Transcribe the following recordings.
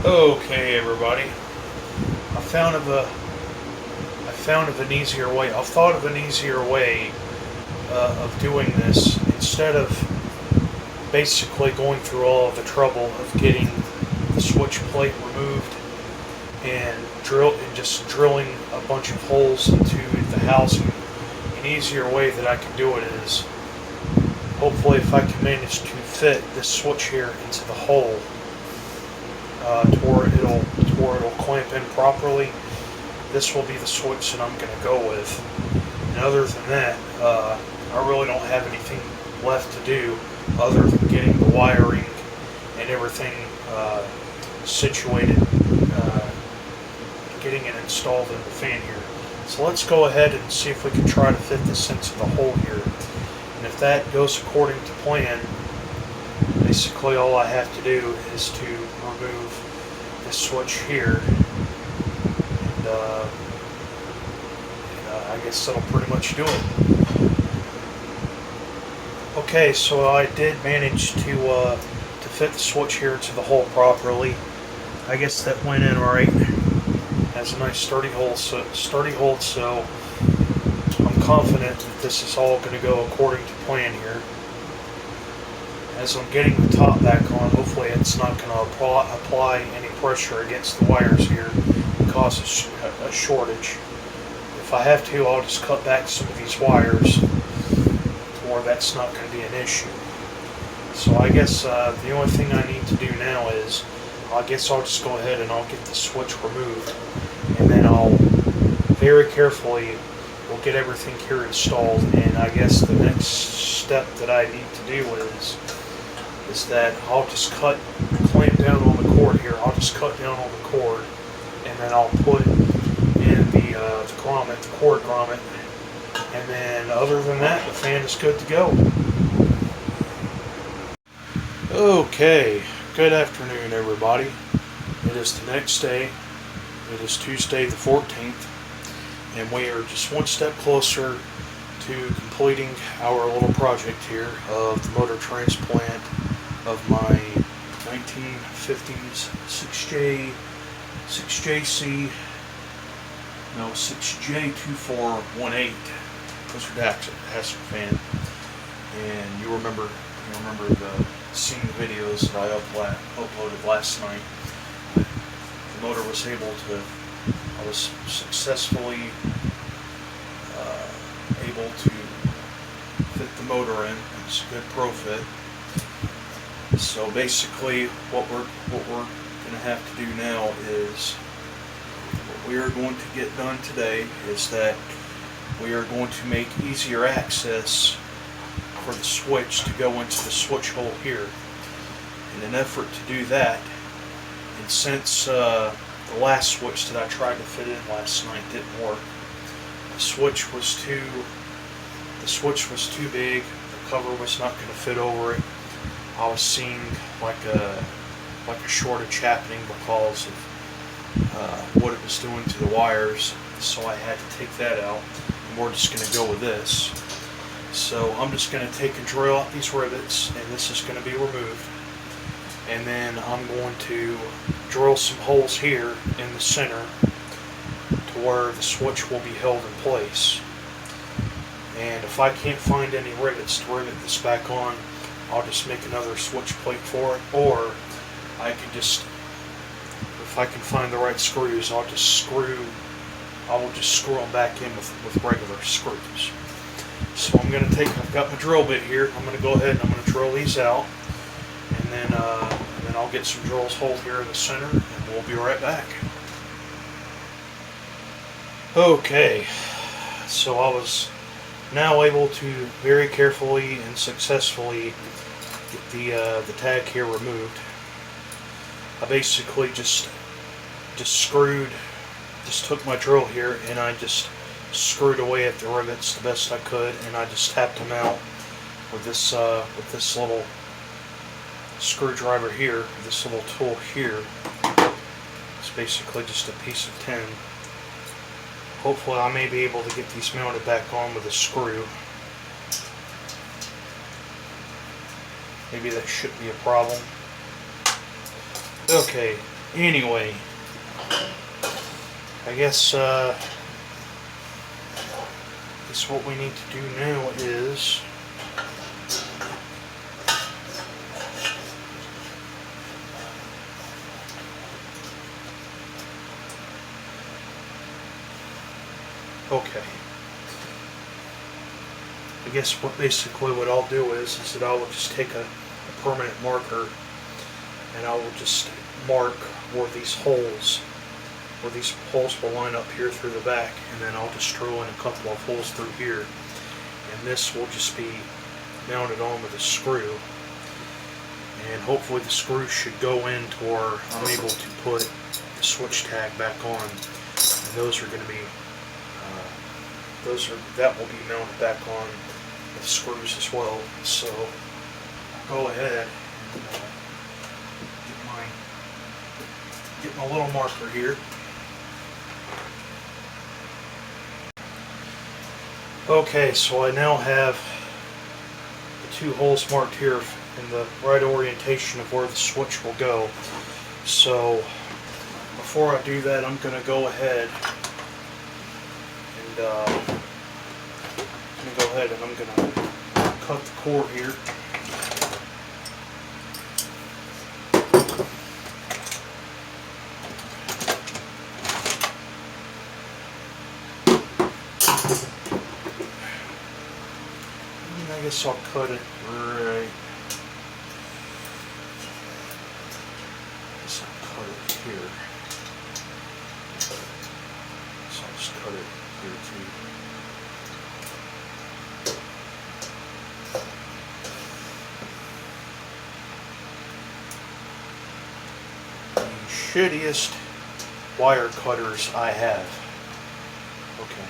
Okay, everybody. I found of a an easier way. I've thought of an easier way of doing this instead of basically going through all of the trouble of getting the switch plate removed and just drilling a bunch of holes into the housing. An easier way that I can do it is hopefully if I can manage to fit this switch here into the hole to where it'll clamp in properly. This will be the switch that I'm going to go with. And other than that, I really don't have anything left to do other than getting the wiring and everything situated, getting it installed in the fan here. So let's go ahead and see if we can try to fit this into the hole here. And if that goes according to plan, basically all I have to do is to remove this switch here, and I guess that'll pretty much do it. Okay, so I did manage to fit the switch here into the hole properly. I guess that went in right. Has a nice sturdy hold, so I'm confident that this is all going to go according to plan here. As I'm getting the top back on, hopefully it's not going to apply any pressure against the wires here and cause a shortage. If I have to, I'll just cut back some of these wires to where that's not going to be an issue. So I guess the only thing I need to do now is, I guess I'll just go ahead and I'll get the switch removed, and then I'll very carefully we'll get everything here installed. And I guess the next step that I need to do is that I'll just clamp down on the cord here. I'll just cut down on the cord, and then I'll put in the grommet, the cord grommet, and then other than that, the fan is good to go. Okay, good afternoon, everybody. It is the next day. It is Tuesday the 14th, and we are just one step closer to completing our little project here of the motor transplant of my 1950s 6J2418 Mr. Hassock fan. And you remember seeing the videos that I uploaded last night. The motor was I was successfully able to fit the motor in. It's a good pro fit. So basically what we're going to have to do now is, what we are going to get done today is that we are going to make easier access for the switch to go into the switch hole here. In an effort to do that, and since the last switch that I tried to fit in last night didn't work, the switch was too big, the cover was not going to fit over it. I was seeing like a shortage happening because of what it was doing to the wires, so I had to take that out, and we're just going to go with this. So I'm just going to take and drill out these rivets, and this is going to be removed, and then I'm going to drill some holes here in the center to where the switch will be held in place. And if I can't find any rivets to rivet this back on, I'll just make another switch plate for it, or I can just, if I can find the right screws, I will just screw them back in with regular screws. So I've got my drill bit here. I'm going to go ahead and I'm going to drill these out, and then I'll get some drills hole here in the center, and we'll be right back. Okay, so I was now able to very carefully and successfully get the tag here removed. I basically just took my drill here and I just screwed away at the rivets the best I could, and I just tapped them out with this little screwdriver here, this little tool here. It's basically just a piece of tin. Hopefully I may be able to get these mounted back on with a screw. Maybe that shouldn't be a problem. Okay, Anyway, I guess what we need to do now is okay. I guess basically what I'll do is that I will just take a permanent marker and I will just mark where these holes will line up here through the back, and then I'll just drill in a couple of holes through here, and this will just be mounted on with a screw, and hopefully the screw should go in to where I'm able to put the switch tag back on, and those are going to be that will be mounted back on with screws as well. So I'll go ahead and get my little marker here. Okay, so I now have the two holes marked here in the right orientation of where the switch will go. So before I do that, I'm going to go ahead and I'm going to cut the cord here. I guess I'll cut it right. I guess I'll cut it here. So I'll just cut it here too. The shittiest wire cutters I have. Okay.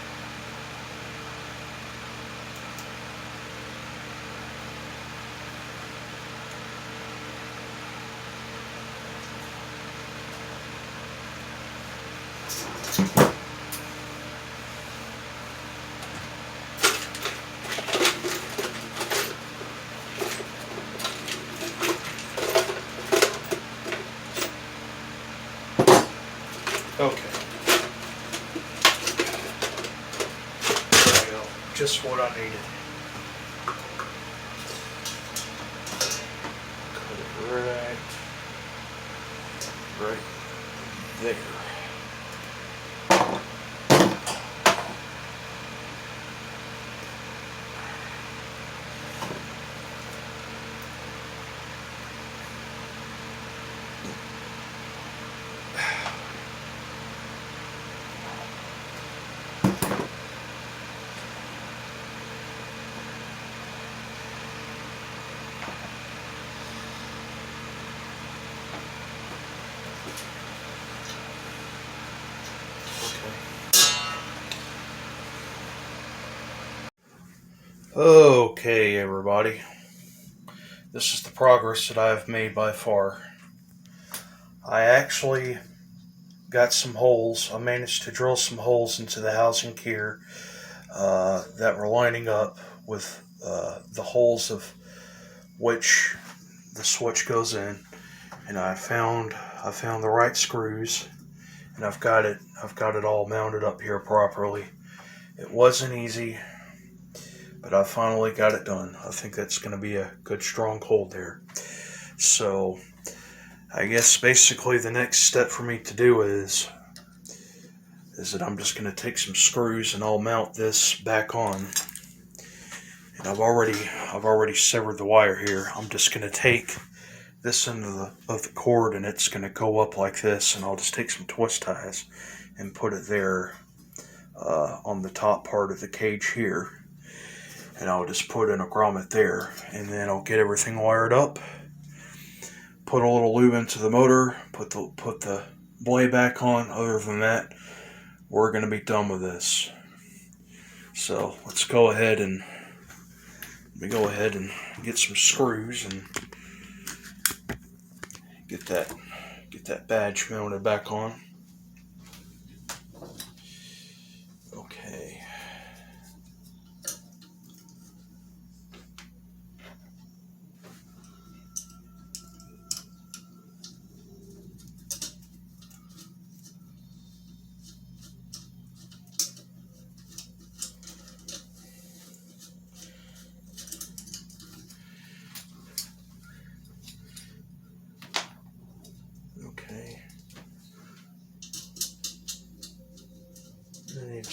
Okay. There we go. Just what I needed. Cut it right there. Okay, everybody. This is the progress that I have made by far. I actually got some holes. I managed to drill some holes into the housing here that were lining up with the holes of which the switch goes in, and I found the right screws, and I've got it all mounted up here properly. It wasn't easy, but I finally got it done. I think that's going to be a good strong hold there. So I guess basically the next step for me to do is that I'm just going to take some screws and I'll mount this back on. And I've already severed the wire here. I'm just going to take this end of the cord, and it's going to go up like this, and I'll just take some twist ties and put it there on the top part of the cage here, and I'll just put in a grommet there, and then I'll get everything wired up, put a little lube into the motor, put the blade back on. Other than that, we're going to be done with this. So let's go ahead and get some screws and get that badge mounted back on. Okay.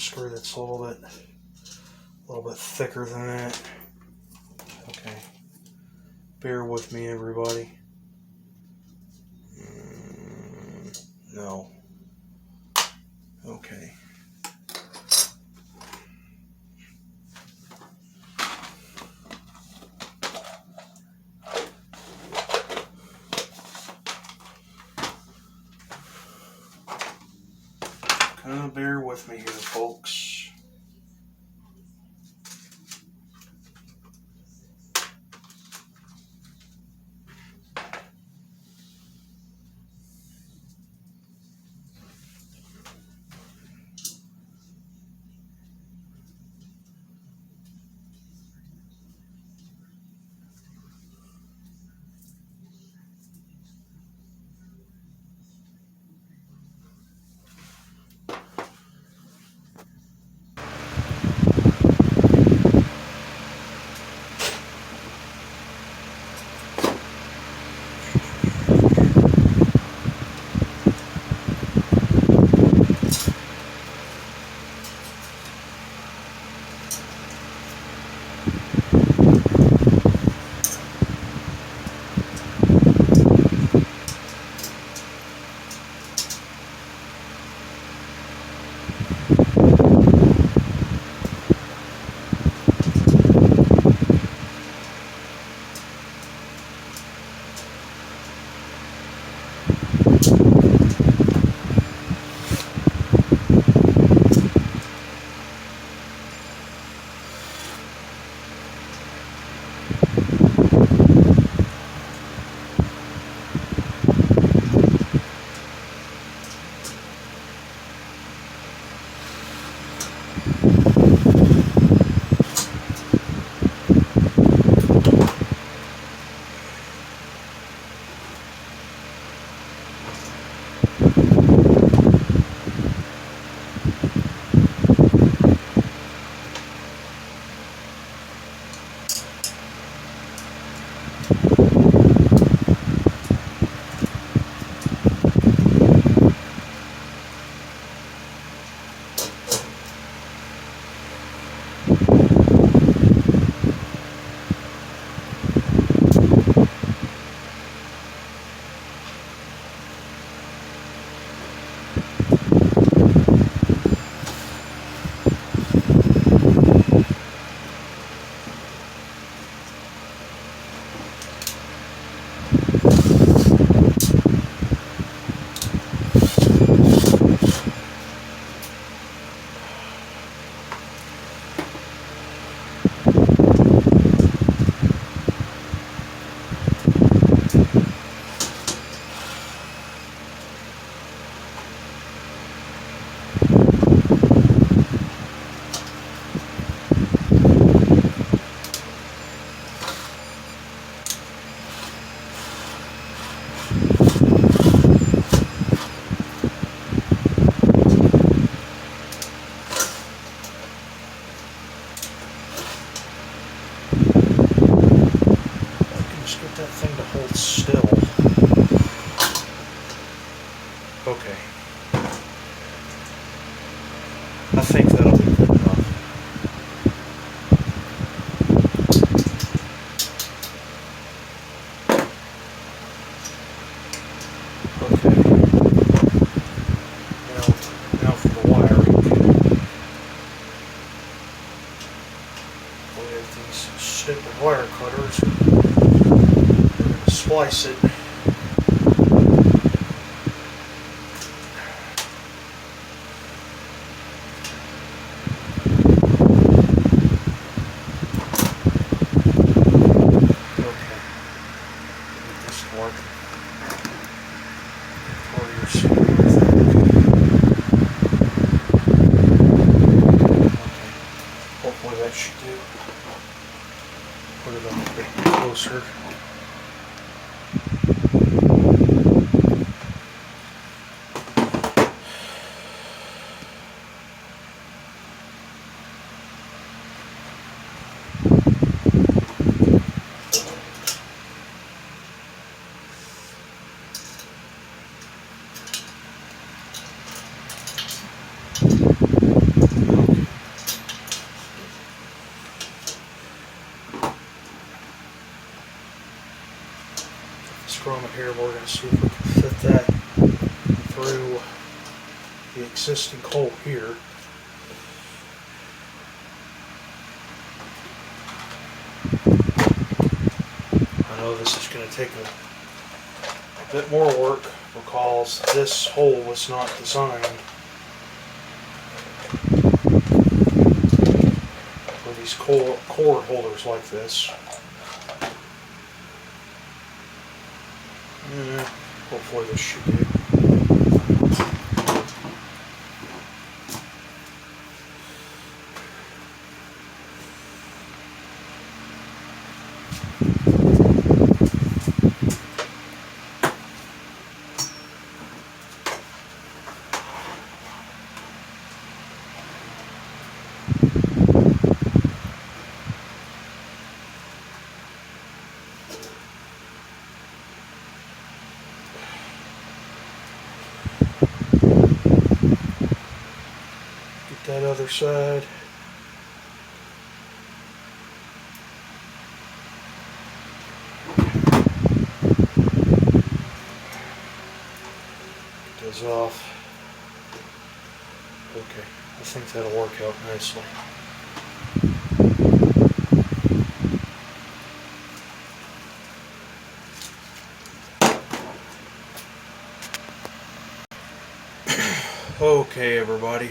screw that's a little bit thicker than that. Okay. Bear with me, everybody. No. Okay. Bear with me here, folks. That thing to hold still. Okay. I think that'll be good enough. Okay. Now for the wiring. We have these stupid wire cutters. Splice it. Okay. Get this to work. Pour your seat with that. Okay. Hopefully that should do. Put it up a bit closer. through the existing hole here. I know this is going to take a bit more work because this hole was not designed for these cord holders like this. Hopefully this should do. That other side. Get those off. Okay, I think that'll work out nicely. Okay, everybody.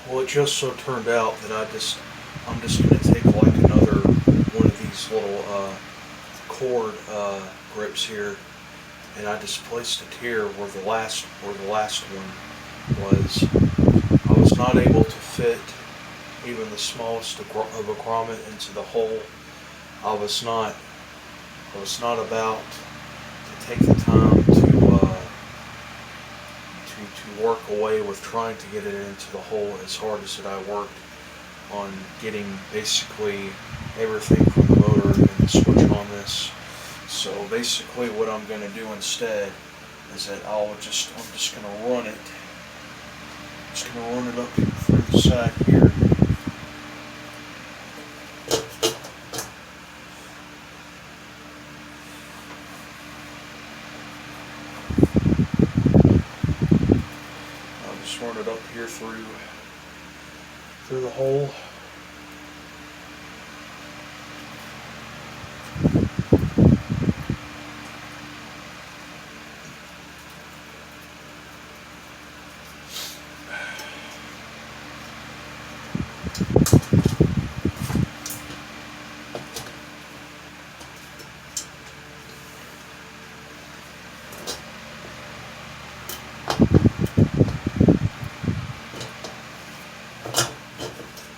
Well, it just so turned out that I'm just going to take like another one of these little cord grips here, and I just placed it here where the last one was. I was not able to fit even the smallest of a grommet into the hole. I was not about to take the time to work away with trying to get it into the hole as hard as that I worked on getting basically everything from the motor and the switch on this. So basically what I'm going to do instead is that I'm just going to run it. Just going to run it up through the side here. Run it up here through the hole.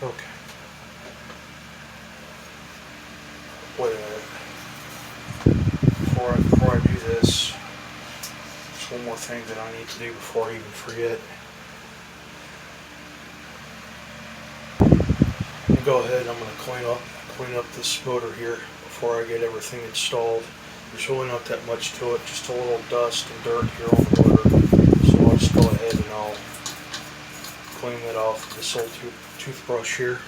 Okay. Wait a minute. Before I do this, there's one more thing that I need to do before I even forget. I'm gonna go ahead and I'm gonna clean up this motor here before I get everything installed. There's really not that much to it, just a little dust and dirt here on the motor. So I'll just go ahead and I'll clean that off with this old toothbrush here.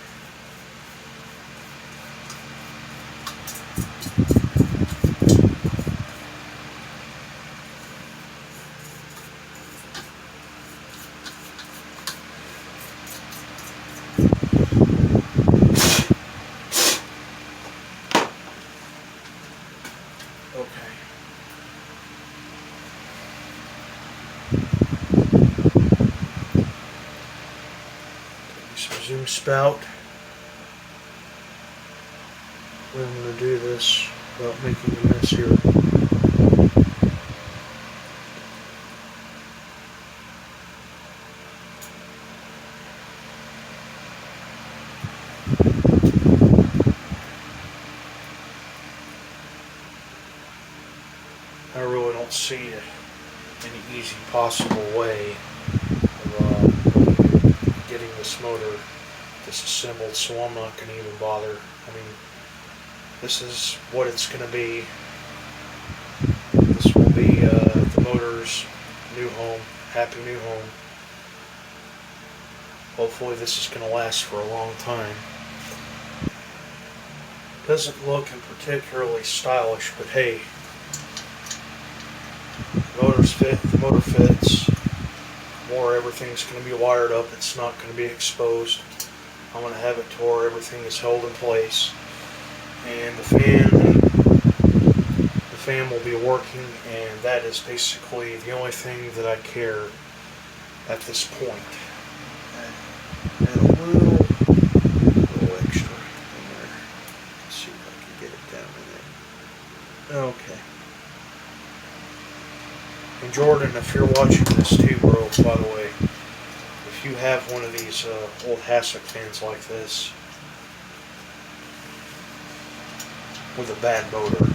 Okay. Some zoom spout. I'm going to do this without making a mess here. I really don't see any easy possible way of getting this motor disassembled, so I'm not going to even bother. I mean, this is what it's going to be. This will be the motor's new home, happy new home. Hopefully this is going to last for a long time. Doesn't look particularly stylish, but hey, the motor's things fit, the motor fits, the more everything's going to be wired up. It's not going to be exposed. I'm going to have it to where everything is held in place, and the fan will be working, and that is basically the only thing that I care at this point. And a little extra in there. Let's see if I can get it down in there. Okay. And Jordan, if you're watching this too, bro, by the way, if you have one of these old hassock fans like this with a bad motor,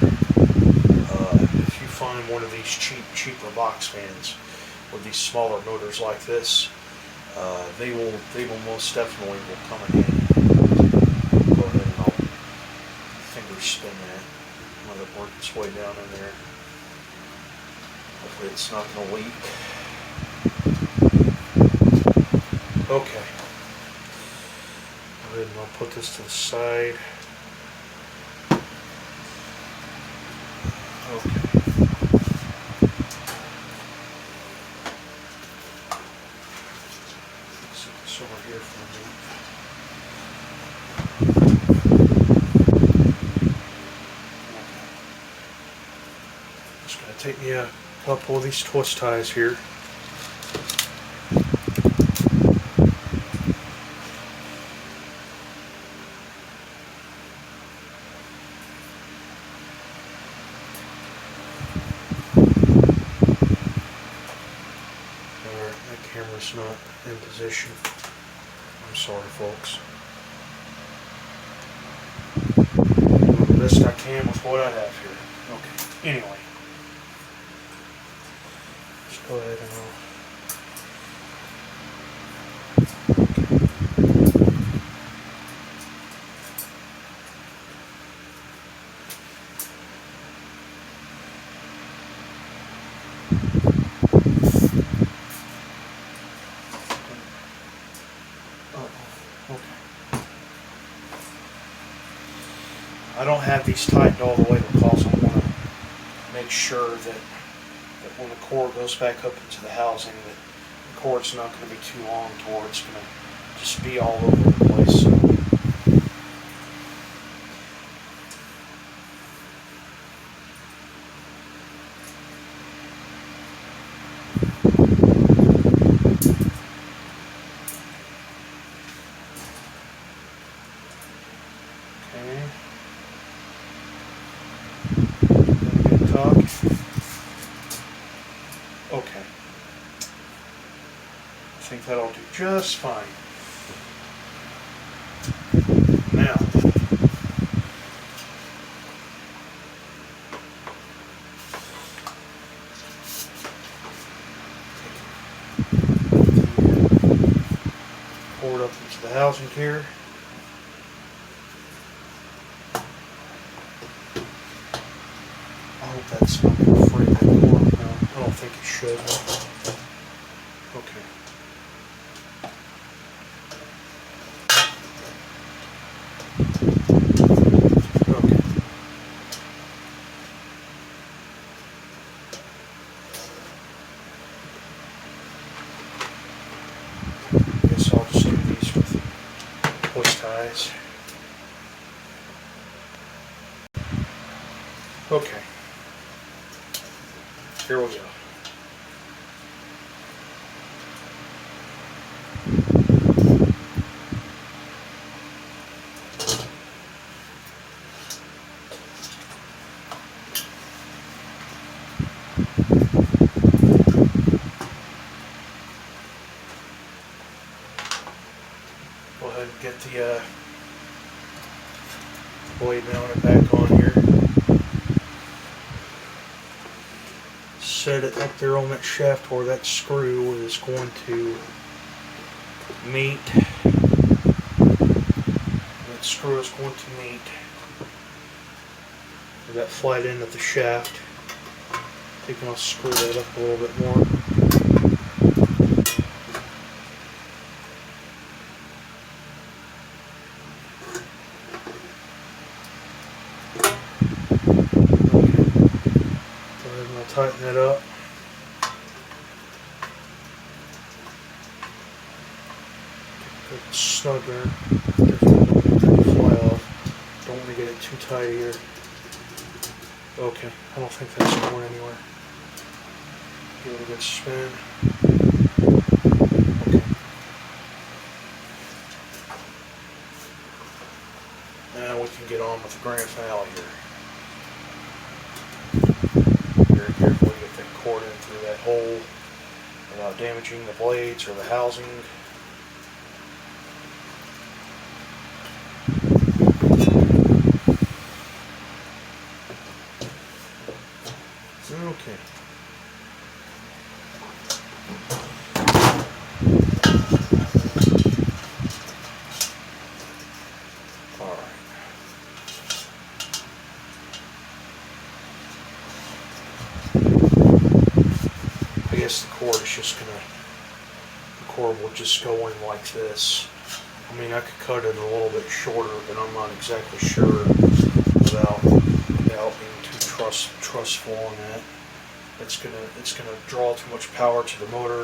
if you find one of these cheaper box fans with these smaller motors like this, they will most definitely will come in handy. Go ahead and I'll finger spin that. Let it work its way down in there. Hopefully it's not going to leak. Okay. Go ahead and I'll put this to the side. Okay. Set this over here for a minute. Just going to take me a couple of these twist ties here. Alright, that camera's not in position. I'm sorry, folks. I'll do the best I can with what I have here. Okay, anyway. Go ahead and I don't have these tightened all the way because I want to make sure that when the cord goes back up into the housing, that the cord's not going to be too long to where it's going to just be all over the place. So. Okay. Good talk. Okay. I think that'll do just fine. Now, cord up into the housing here. I hope that's not going to fray that cord. No, I don't think it should. Okay. Okay. Guess I'll just do these with twist ties. Okay. Here we go. Go ahead and get the blade mounted back on here. Set it up there on that shaft where that screw is going to meet. That screw is going to meet that flat end of the shaft. I think I'll screw that up a little bit more. Tighten that up. It's snug there. Definitely don't want that to fly off. Don't want to get it too tight here. Okay, I don't think that's going anywhere. Give it a good spin. Okay. Now we can get on with the grand finale here. Very carefully get that cord in through that hole without damaging the blades or the housing. Okay. Alright. I guess the cord is just gonna, the cord will just go in like this. I mean, I could cut it a little bit shorter, but I'm not exactly sure without being too trustful on that. It's gonna draw too much power to the motor,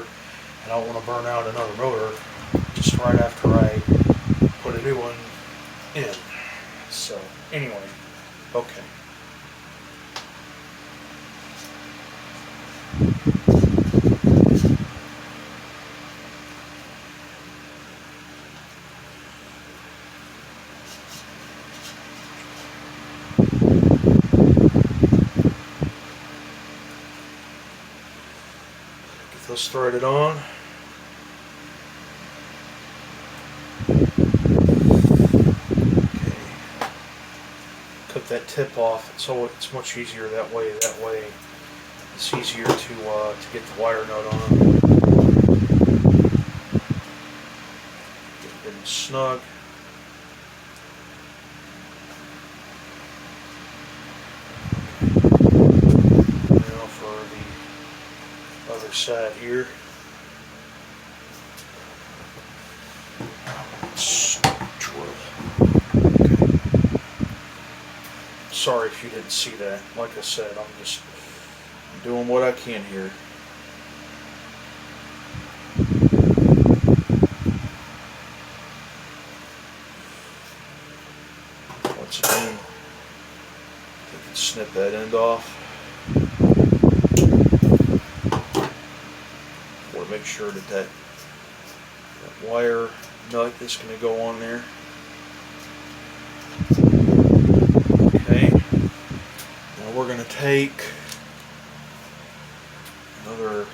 and I don't want to burn out another motor just right after I put a new one in. So anyway, okay. Get those threaded on. Cut that tip off, so it's much easier that way. That way, it's easier to get the wire nut on. Get it in snug. Now for the other side here. Sorry if you didn't see that. Like I said, I'm just doing what I can here. Once again, you can snip that end off. Or make sure that that wire nut is going to go on there. We're going to take another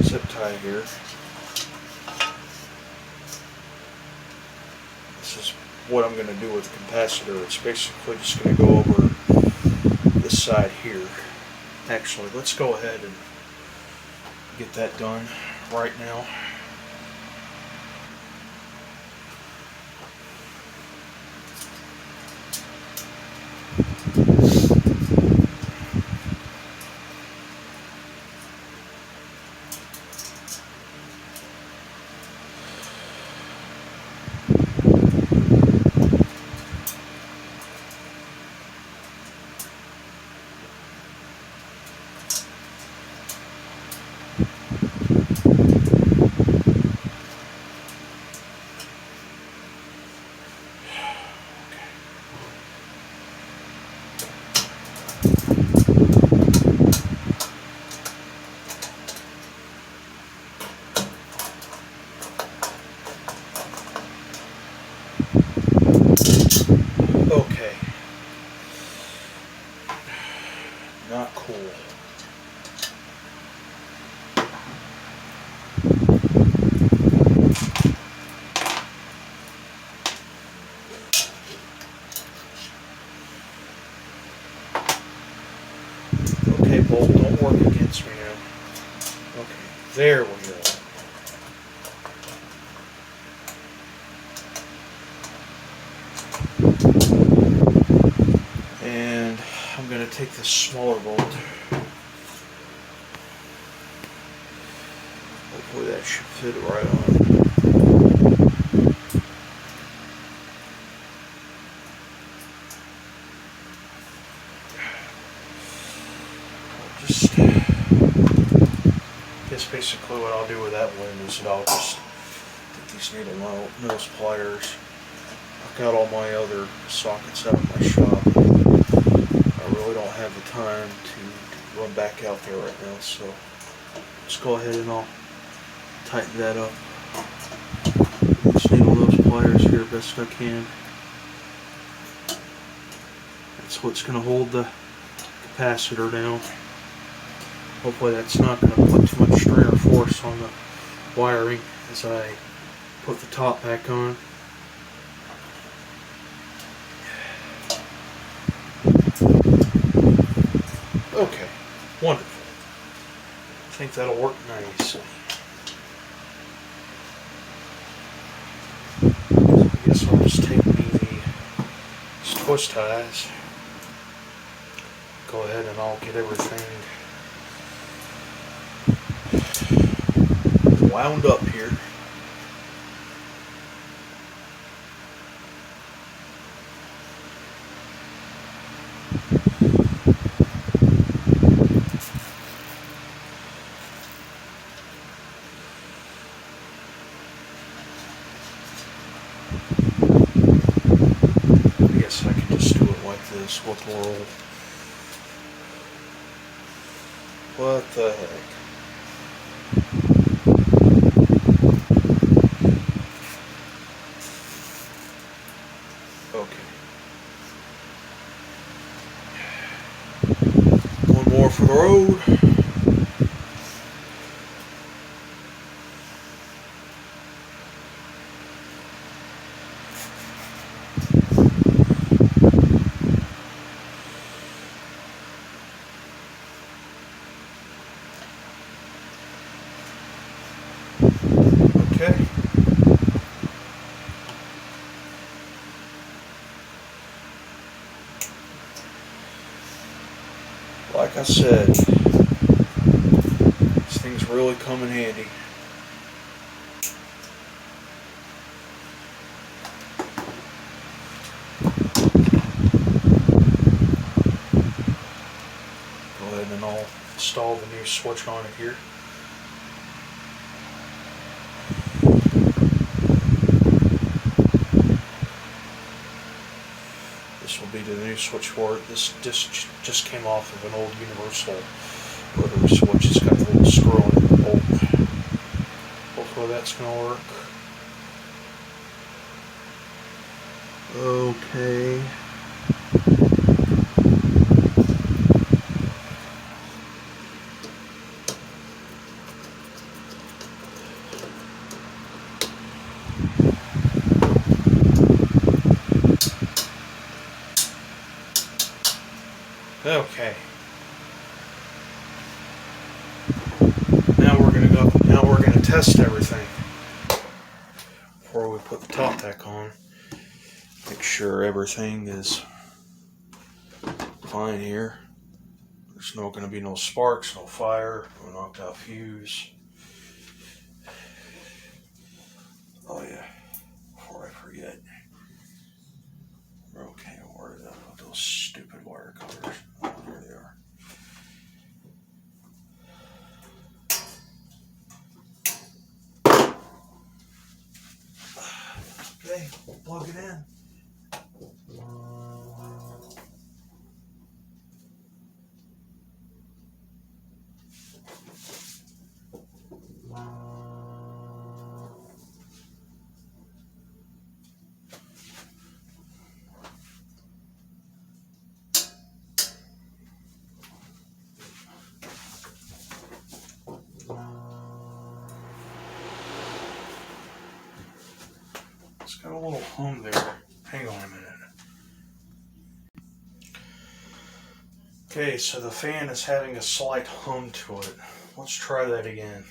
zip tie here. This is what I'm going to do with the capacitor. It's basically just going to go over this side here. Actually, let's go ahead and get that done right now. Okay. Not cool. Okay, bolt, don't work against me now. Okay, there we go. And I'm going to take this smaller bolt. Hopefully that should fit right on. Just basically what I'll do with that one is that I'll just take these needle nose pliers. I've got all my other sockets out of my shop. I really don't have the time to run back out there right now, so just go ahead and I'll tighten that up. Just needle nose pliers here best I can. That's what's going to hold the capacitor down. Hopefully that's not going to put too much strain or force on the wiring as I put the top back on. Okay, wonderful. I think that'll work nicely. I guess I'll just take these twist ties. Go ahead and I'll get everything wound up here. I guess I can just do it like this. What the world? What the heck? Okay. One more for the road. Okay. Like I said, these things really come in handy. Go ahead and I'll install the new switch on it here. This will be the new switch for it. This just came off of an old universal rotary switch. It's got a little screw on it. Hopefully that's going to work. Okay. Okay. Now we're gonna test everything before we put the top back on. Make sure everything is fine here. There's not gonna be no sparks, no fire, no knocked out fuse. Oh yeah, before I forget. Okay, where are those stupid wire cutters? Oh, there they are. Okay, we'll plug it in. It's got a little hum there. Hang on a minute. Okay, so the fan is having a slight hum to it. Let's try that again.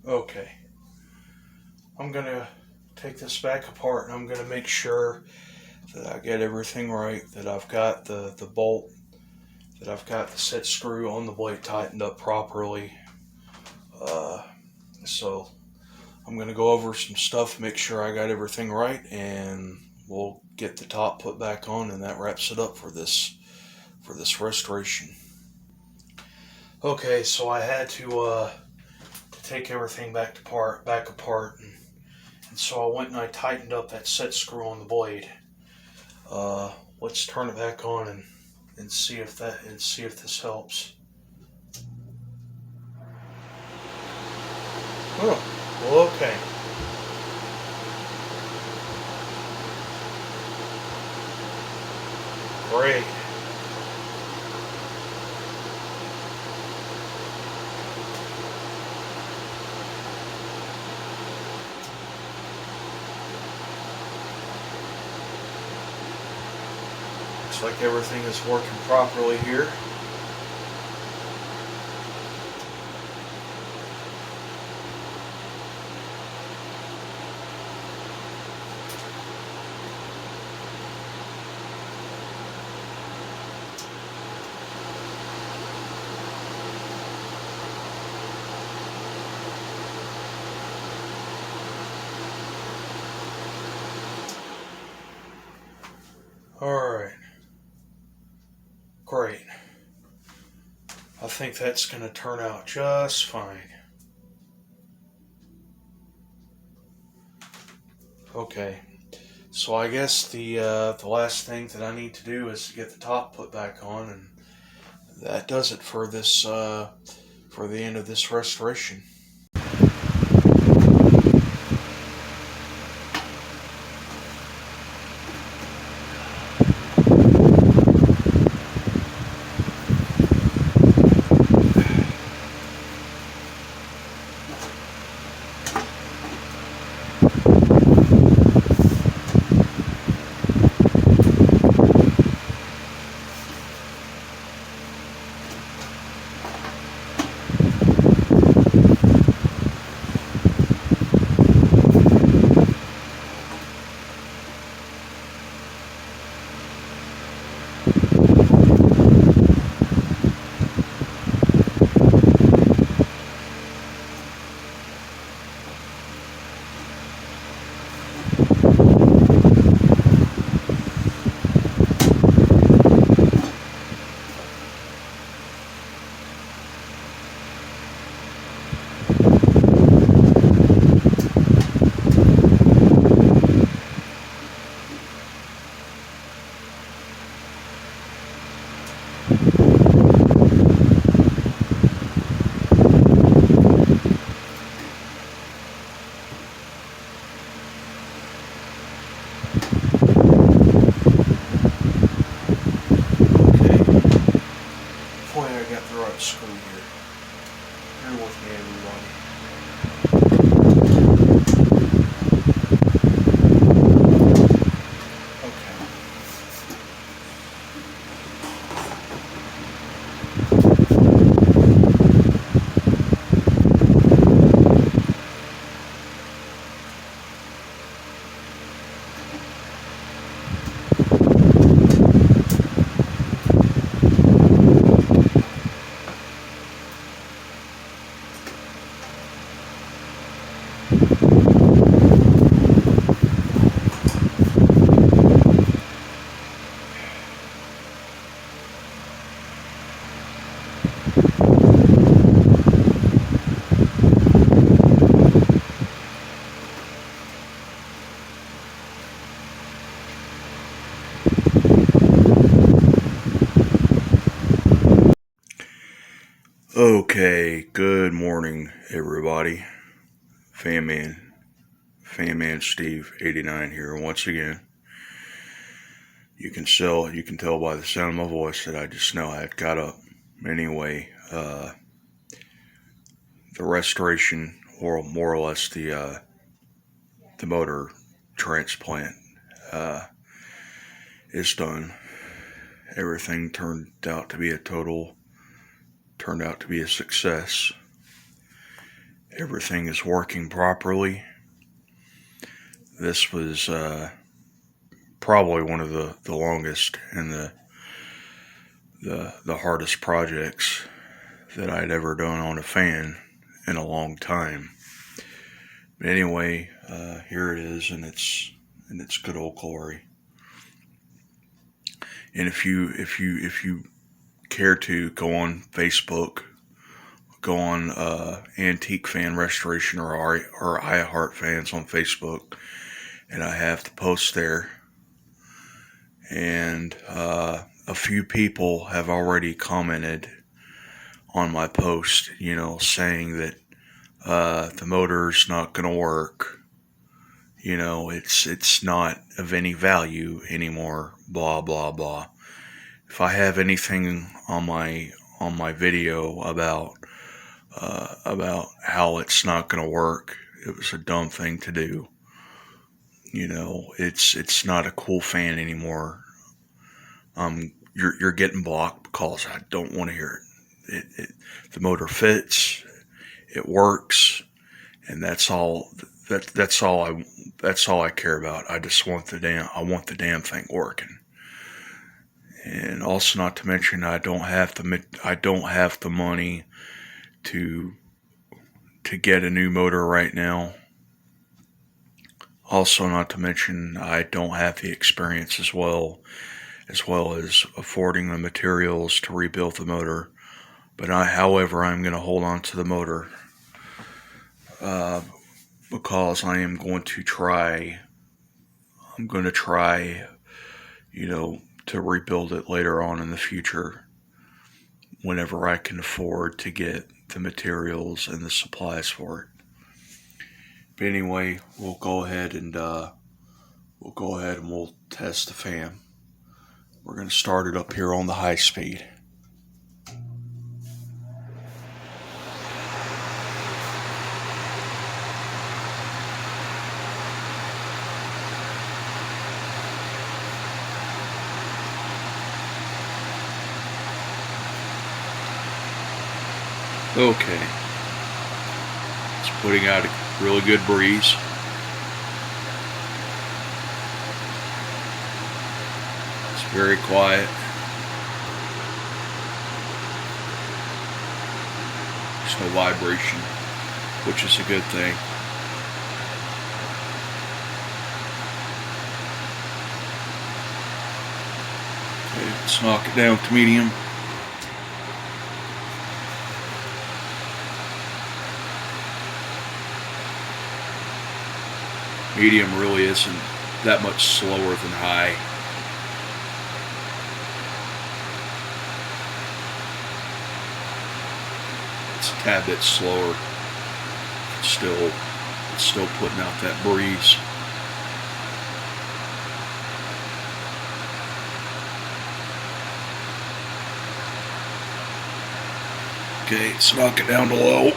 Okay. I'm going to take this back apart and I'm going to make sure that I get everything right, that I've got the bolt that I've got the set screw on the blade tightened up properly. So I'm going to go over some stuff, make sure I got everything right, and we'll get the top put back on, and that wraps it up for this restoration. Okay, so I had to take everything back apart, and so I went and I tightened up that set screw on the blade. Let's turn it back on and see if this helps. Oh, well, okay. Great. Looks like everything is working properly here. Alright. Great. I think that's going to turn out just fine. Okay. So I guess the last thing that I need to do is to get the top put back on, and that does it for this for the end of this restoration. Screw here. Bear with me, everybody. Okay, good morning, everybody. Fan Man Steve 89 here once again. You can tell by the sound of my voice that I just know I had got up. Anyway, the restoration, or more or less the motor transplant, is done. Everything turned out to be a success. Everything is working properly. This was probably one of the longest and the hardest projects that I'd ever done on a fan in a long time. But anyway, here it is, and it's good old glory. And if you care to go on Facebook, go on Antique Fan Restoration or I Heart Fans on Facebook, and I have the post there. And a few people have already commented on my post, saying that the motor's not going to work. It's not of any value anymore. Blah blah blah. If I have anything on my video about how it's not going to work, it was a dumb thing to do. It's not a cool fan anymore. You're getting blocked because I don't want to hear it. The motor fits, it works, and that's all. That's all I care about. I just want the damn thing working. And also, not to mention, I don't have the money to get a new motor right now. Also, not to mention, I don't have the experience as well as affording the materials to rebuild the motor. But however, I'm going to hold on to the motor because I am going to try. I'm going to try, to rebuild it later on in the future, whenever I can afford to get the materials and the supplies for it. But anyway, we'll go ahead and we'll test the fan. We're going to start it up here on the high speed. Okay, it's putting out a really good breeze. It's very quiet. There's no vibration, which is a good thing. Okay, let's knock it down to medium. Medium really isn't that much slower than high. It's a tad bit slower. It's still putting out that breeze. Okay, let's knock it down to low.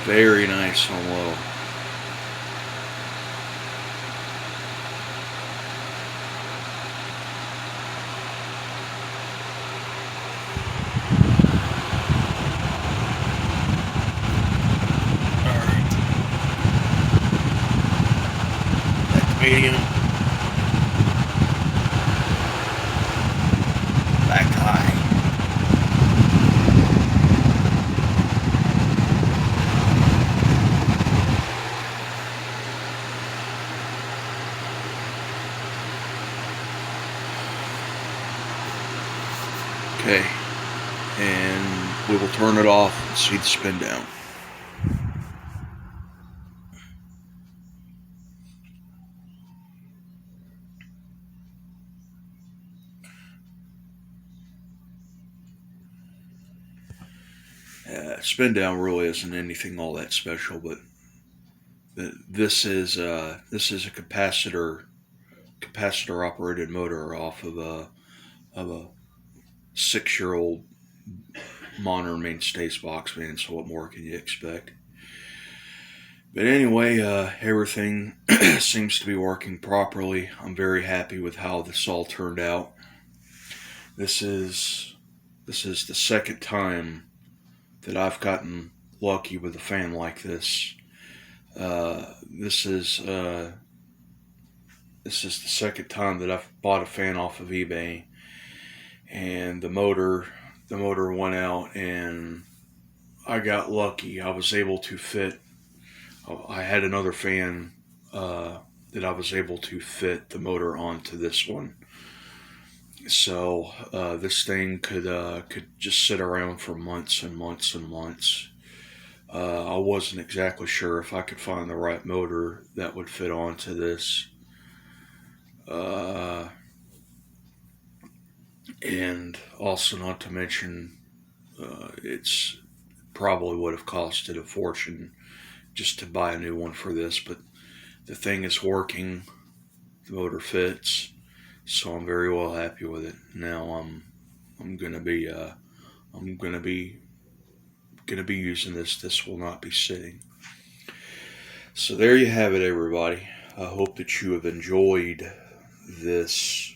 Very nice on low. Alright. That's medium. Back to high. Okay, and we will turn it off and see the spin down. Spin down really isn't anything all that special, but this is a capacitor operated motor off of a 6-year-old modern mainstays box fan, so what more can you expect? But anyway, everything seems to be working properly. I'm very happy with how this all turned out. This is the second time that I've gotten lucky with a fan like this. This is the second time that I've bought a fan off of eBay, and the motor went out, and I got lucky. I was able to fit. I had another fan that I was able to fit the motor onto this one. So this thing could just sit around for months and months and months. I wasn't exactly sure if I could find the right motor that would fit onto this. And also, not to mention, it's probably would have costed a fortune just to buy a new one for this. But the thing is working, the motor fits, so I'm very well happy with it. Now I'm gonna be using this. This will not be sitting. So there you have it, everybody. I hope that you have enjoyed this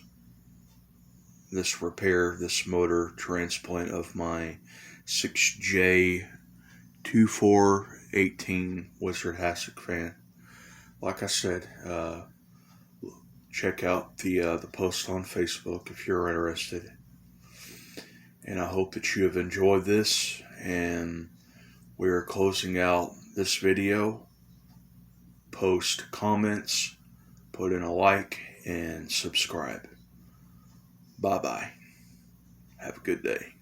repair, this motor transplant of my 6J2418 Wizard hassock fan. Like I said, check out the post on Facebook if you're interested. And I hope that you have enjoyed this, and we are closing out this video. Post comments, put in a like, and subscribe. Bye-bye. Have a good day.